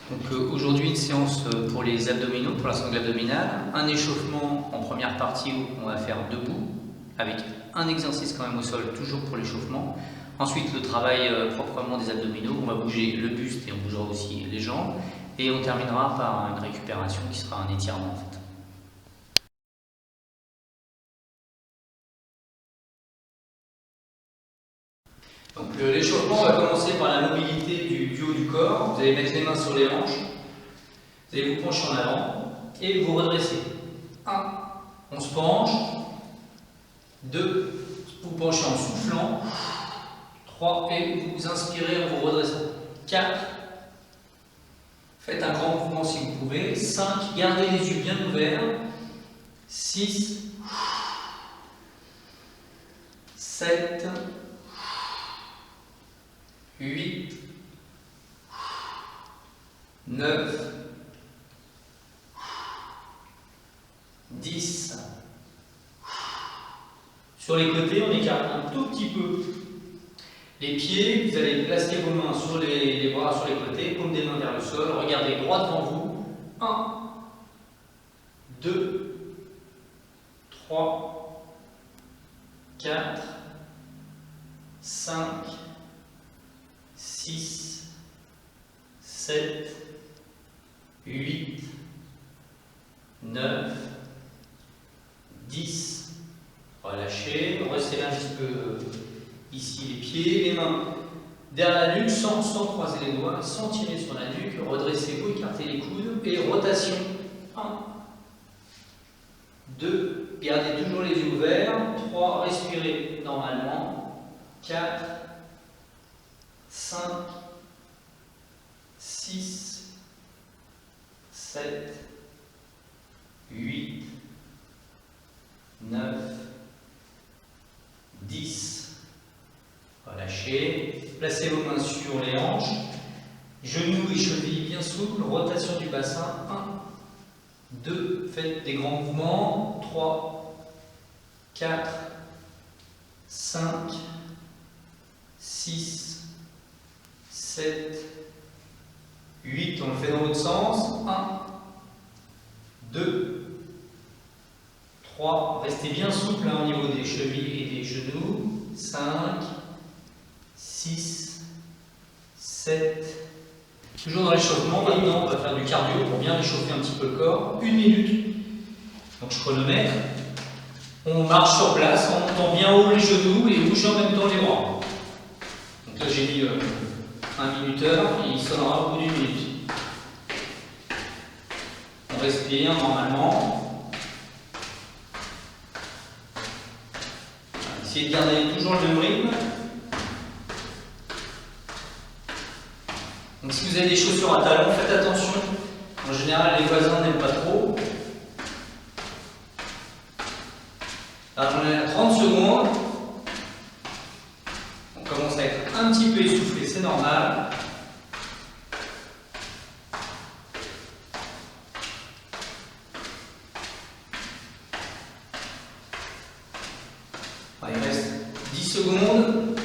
Donc aujourd'hui une séance pour les abdominaux, pour la sangle abdominale, un échauffement en première partie où on va faire debout, avec un exercice quand même au sol, toujours pour l'échauffement. Ensuite le travail proprement des abdominaux, on va bouger le buste et on bougera aussi les jambes. Et on terminera par une récupération qui sera un étirement en fait. Donc l'échauffement va commencer par la mobilité du haut du corps. Vous allez mettre les mains sur les hanches. Vous allez vous pencher en avant et vous redressez. 1, on se penche. 2, vous penchez en soufflant. 3, et vous inspirez en vous redressant. 4, faites un grand mouvement si vous pouvez. 5, gardez les yeux bien ouverts. 6, 7, 8, 9, 10. Sur les côtés, on écarte un tout petit peu les pieds. Vous allez placer vos mains sur les bras sur les côtés, paume des mains vers le sol. Regardez droit devant vous. 1, 2, 3, 4, 5, 6, 7, 8, 9, 10. Relâchez, resserrez un petit peu ici les pieds, les mains derrière la nuque, sans croiser les doigts, sans tirer sur la nuque. Redressez-vous, écartez les coudes et rotation. 1, 2, gardez toujours les yeux ouverts. 3, respirez normalement. 4, 5, 6, 7, 8, 9, 10. Relâchez. Placez vos mains sur les hanches. Genoux et chevilles bien souples. Rotation du bassin. 1, 2. Faites des grands mouvements. 3, 4, 5, 6, 7, 8. On le fait dans l'autre sens. 1, 2, 3, restez bien souple au niveau des chevilles et des genoux. 5, 6, 7. Toujours dans l'échauffement, maintenant on va faire du cardio pour bien réchauffer un petit peu le corps. 1 minute. Donc je chronomètre. On marche sur place en montant bien haut les genoux et bougeant en même temps les bras. Donc là j'ai mis 1 minuteur et il sonnera au bout d'1 minute. On respire normalement. Essayez de garder toujours le même rythme. Donc si vous avez des chaussures à talons, faites attention. En général, les voisins n'aiment pas trop. Alors j'en ai à 30 secondes. On commence à être un petit peu essoufflé, c'est normal. Il reste 10 secondes.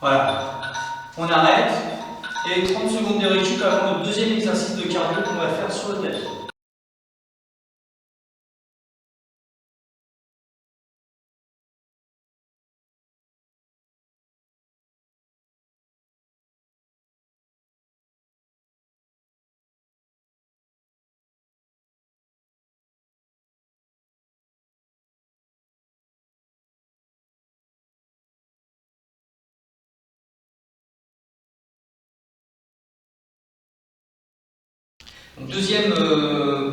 Voilà. On arrête. Et 30 secondes de récup avant le deuxième exercice de cardio qu'on va faire sur le tapis. Donc, deuxième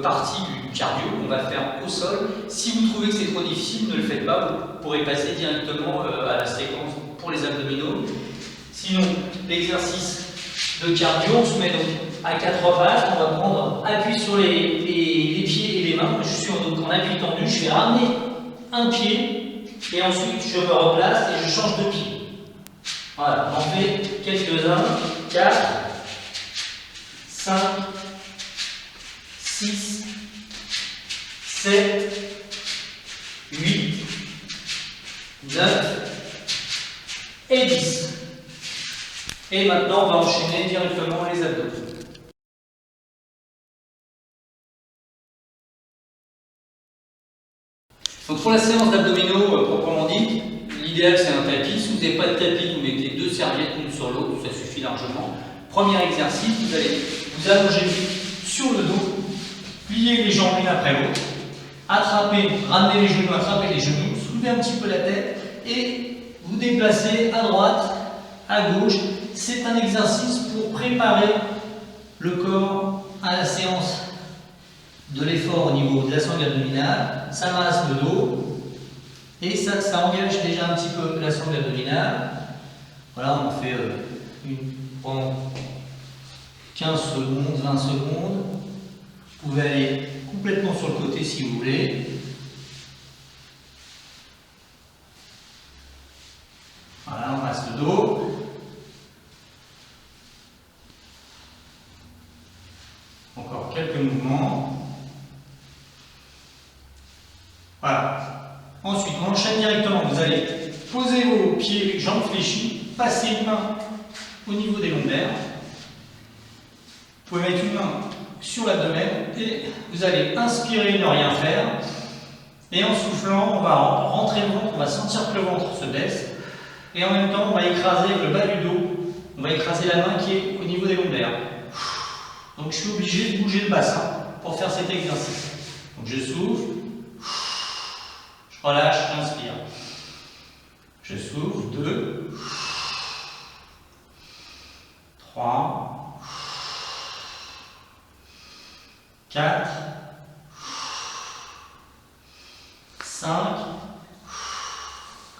partie du cardio qu'on va faire au sol. Si vous trouvez que c'est trop difficile, ne le faites pas. Vous pourrez passer directement à la séquence pour les abdominaux. Sinon, l'exercice de cardio, on se met donc à 4 pattes. On va prendre appui sur les pieds et les mains. Je suis donc en appui tendu. Je vais ramener un pied et ensuite je me replace et je change de pied. Voilà, on en fait quelques-uns. 4, 5, 6, 7, Et maintenant, on va enchaîner directement les abdos. Donc pour la séance d'abdominaux proprement dite, l'idéal c'est un tapis. Si vous n'avez pas de tapis, vous mettez 2 serviettes l'une sur l'autre, ça suffit largement. Premier exercice, vous allez vous allonger sur le dos, plier les jambes l'une après l'autre, ramener les genoux, attraper les genoux, soulever un petit peu la tête et vous déplacer à droite, à gauche. C'est un exercice pour préparer le corps à la séance de l'effort au niveau de la sangle abdominale. Ça masse le dos et ça engage déjà un petit peu la sangle abdominale. Voilà, on en fait pendant 15 secondes, 20 secondes. Vous pouvez aller complètement sur le côté si vous voulez. Voilà, on masse le dos. Encore quelques mouvements. Voilà. Ensuite, on enchaîne directement. Vous allez poser vos pieds, jambes fléchies, passer une main au niveau des lombaires. Vous pouvez mettre une main sur l'abdomen et vous allez inspirer, ne rien faire. Et en soufflant, on va rentrer le ventre, on va sentir que le ventre se baisse. Et en même temps, on va écraser le bas du dos. On va écraser la main qui est au niveau des lombaires. Donc je suis obligé de bouger le bassin pour faire cet exercice. Donc je souffle. Je relâche, j'inspire. Je souffle, 2, 3, 4, 5.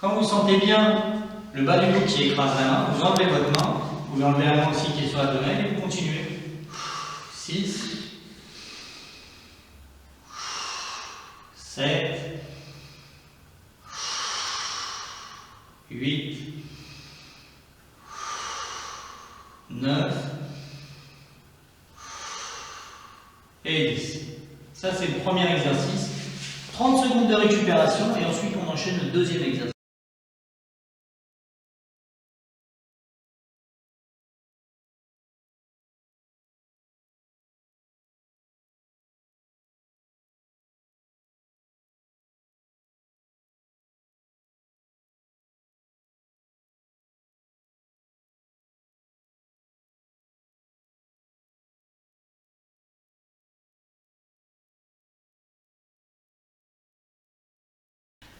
Quand vous sentez bien le bas du dos qui écrase la main, vous enlevez votre main. Vous pouvez enlever la main aussi qui est sur l'abdomen et vous continuez. 6, 7, 8, 9 et 10. Ça, c'est le premier exercice. 30 secondes de récupération et ensuite on enchaîne le deuxième exercice.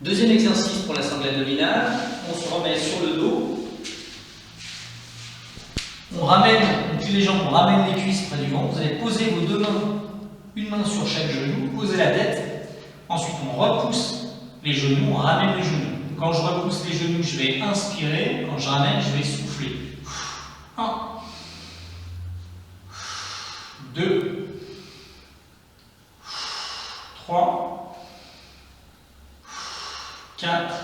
Deuxième exercice pour la sangle abdominale, on se remet sur le dos, on ramène, on plie les jambes, on ramène les cuisses près du ventre, vous allez poser vos deux mains, une main sur chaque genou, posez la tête, ensuite on repousse les genoux, on ramène les genoux. Quand je repousse les genoux, je vais inspirer, quand je ramène, je vais souffler. 1, 2, 3, 4,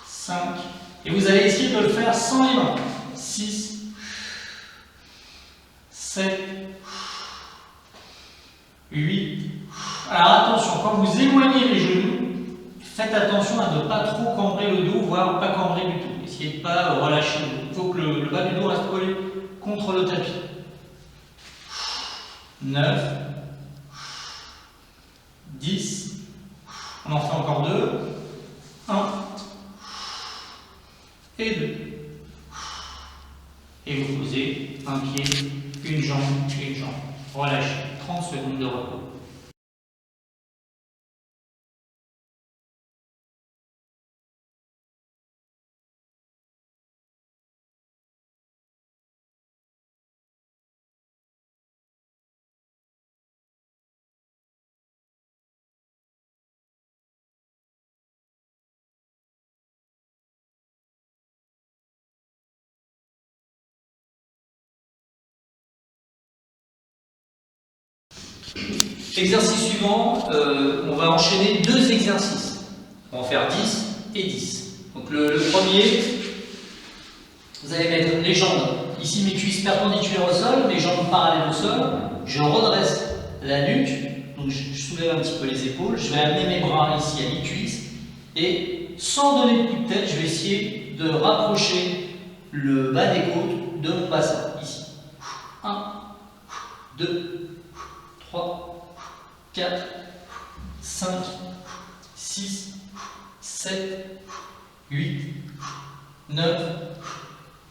5, et vous allez essayer de le faire sans les mains. 6, 7, 8. Alors attention, quand vous éloignez les genoux, faites attention à ne pas trop cambrer le dos, voire pas cambrer du tout. Essayez de ne pas relâcher le dos. Il faut que le bas du dos reste collé contre le tapis. 9, 10. On en fait encore 2. 1 et 2. Et vous posez un pied, une jambe et une jambe. Relâchez. 30 secondes de repos. Exercice suivant, on va enchaîner 2 exercices. On va en faire 10 et 10. Donc le premier, vous allez mettre les jambes, ici mes cuisses perpendiculaires au sol, mes jambes parallèles au sol. Je redresse la nuque, donc je soulève un petit peu les épaules. Je vais amener mes bras ici à mi-cuisse et sans donner de coup de tête, je vais essayer de rapprocher le bas des côtes de mon bassin, ici. 1, 2, 3, 4, 5, 6, 7, 8, 9,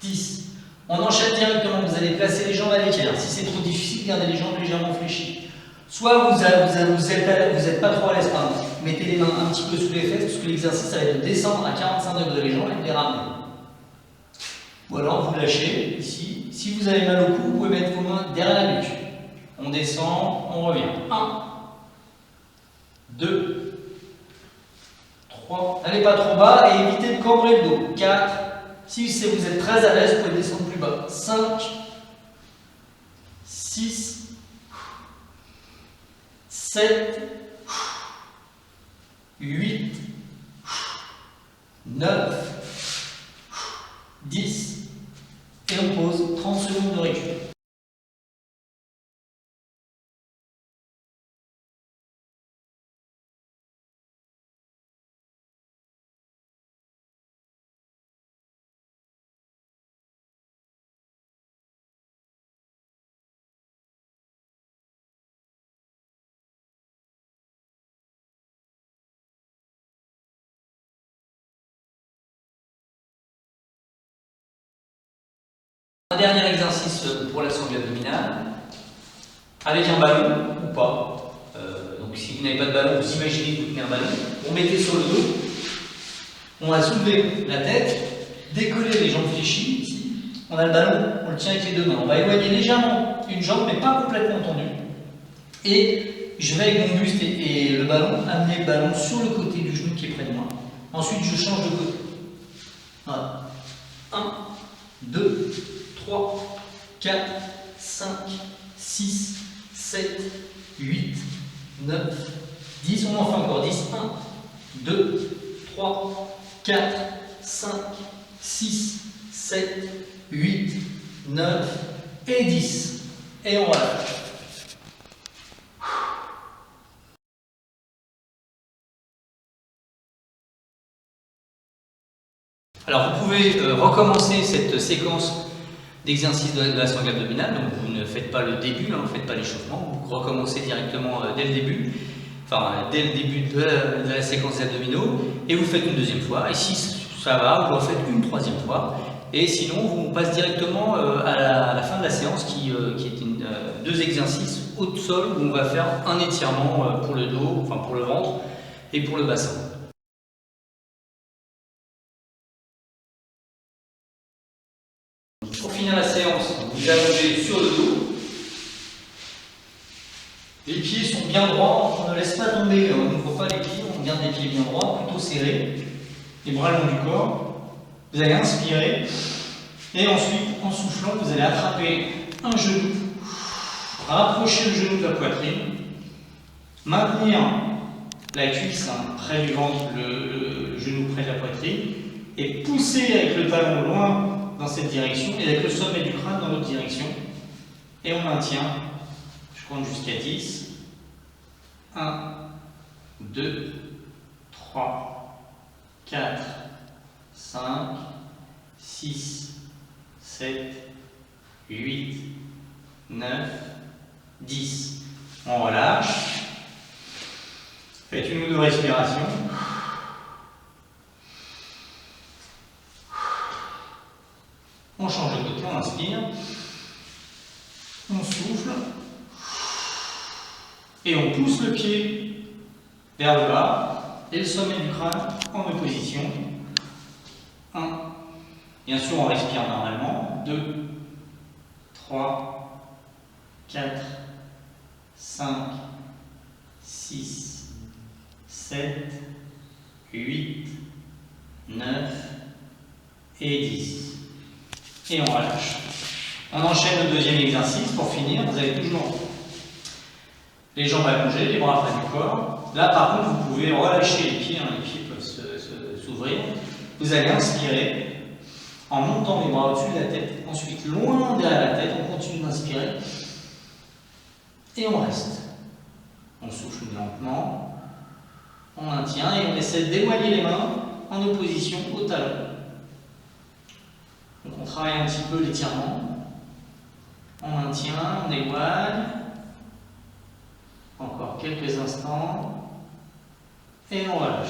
10. On enchaîne directement, vous allez placer les jambes à l'équerre. Si c'est trop difficile, gardez les jambes légèrement fléchies. Soit vous n'êtes pas trop à l'aise, mettez les mains un petit peu sous les fesses, parce que l'exercice ça va être de descendre à 45 degrés les jambes et de les ramener. Ou alors vous lâchez ici. Si vous avez mal au cou, vous pouvez mettre vos mains derrière la nuque. On descend, on revient. 1, 2, 3. N'allez pas trop bas et évitez de cambrer le dos. 4. Si vous êtes très à l'aise, vous pouvez descendre plus bas. 5, 6, 7, 8, 9, 10. Et on pose 30 secondes de récup. Un dernier exercice pour la sangle abdominale, avec un ballon ou pas. Donc si vous n'avez pas de ballon, vous imaginez que vous tenez un ballon, vous mettez sur le dos, on va soulever la tête, décoller les jambes fléchies, ici. On a le ballon, on le tient avec les deux mains. On va éloigner légèrement une jambe, mais pas complètement tendue. Et je vais avec mon buste et le ballon, amener le ballon sur le côté du genou qui est près de moi. Ensuite, je change de côté. Voilà. 1, 2, 3, 4, 5, 6, 7, 8, 9, 10. On en fait encore 10. 1, 2, 3, 4, 5, 6, 7, 8, 9 et 10. Et on relâche. Alors vous pouvez recommencer cette séquence d'exercice de la sangle abdominale, donc vous ne faites pas le début, vous ne faites pas l'échauffement, vous recommencez directement dès le début, dès le début de la séquence abdominaux, et vous faites une deuxième fois, et si ça va, vous en faites une troisième fois, et sinon on passe directement à la fin de la séance qui est deux exercices au sol où on va faire un étirement pour le dos, pour le ventre et pour le bassin. Pour finir la séance, vous allongez sur le dos. Les pieds sont bien droits, on ne laisse pas tomber, on n'ouvre pas les pieds, on garde les pieds bien droits, plutôt serrés, les bras le long du corps. Vous allez inspirer et ensuite, en soufflant, vous allez attraper un genou, rapprocher le genou de la poitrine, maintenir la cuisse près du ventre, le genou près de la poitrine, et pousser avec le talon loin dans cette direction et avec le sommet du crâne dans l'autre direction. Et on maintient, je compte jusqu'à 10. 1, 2, 3, 4, 5, 6, 7, 8, 9, 10. On relâche. Faites une ou deux respirations. On change de côté, on inspire. On souffle. Et on pousse le pied vers le bas et le sommet du crâne en opposition. 1. Bien sûr, on respire normalement. 2, 3, 4, 5, 6, 7, 8, 9 et 10. Et on relâche. On enchaîne le deuxième exercice pour finir. Vous avez toujours les jambes allongées, les bras près du corps. Là, par contre, vous pouvez relâcher les pieds. Les pieds peuvent s'ouvrir. Vous allez inspirer en montant les bras au-dessus de la tête. Ensuite, loin derrière la tête, on continue d'inspirer. Et on reste. On souffle lentement. On maintient et on essaie d'éloigner les mains en opposition au talon. Donc on travaille un petit peu l'étirement. On maintient, on éloigne. Encore quelques instants. Et on relâche.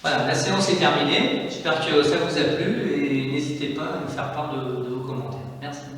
Voilà, la séance est terminée. J'espère que ça vous a plu et n'hésitez pas à me faire part de vos commentaires. Merci.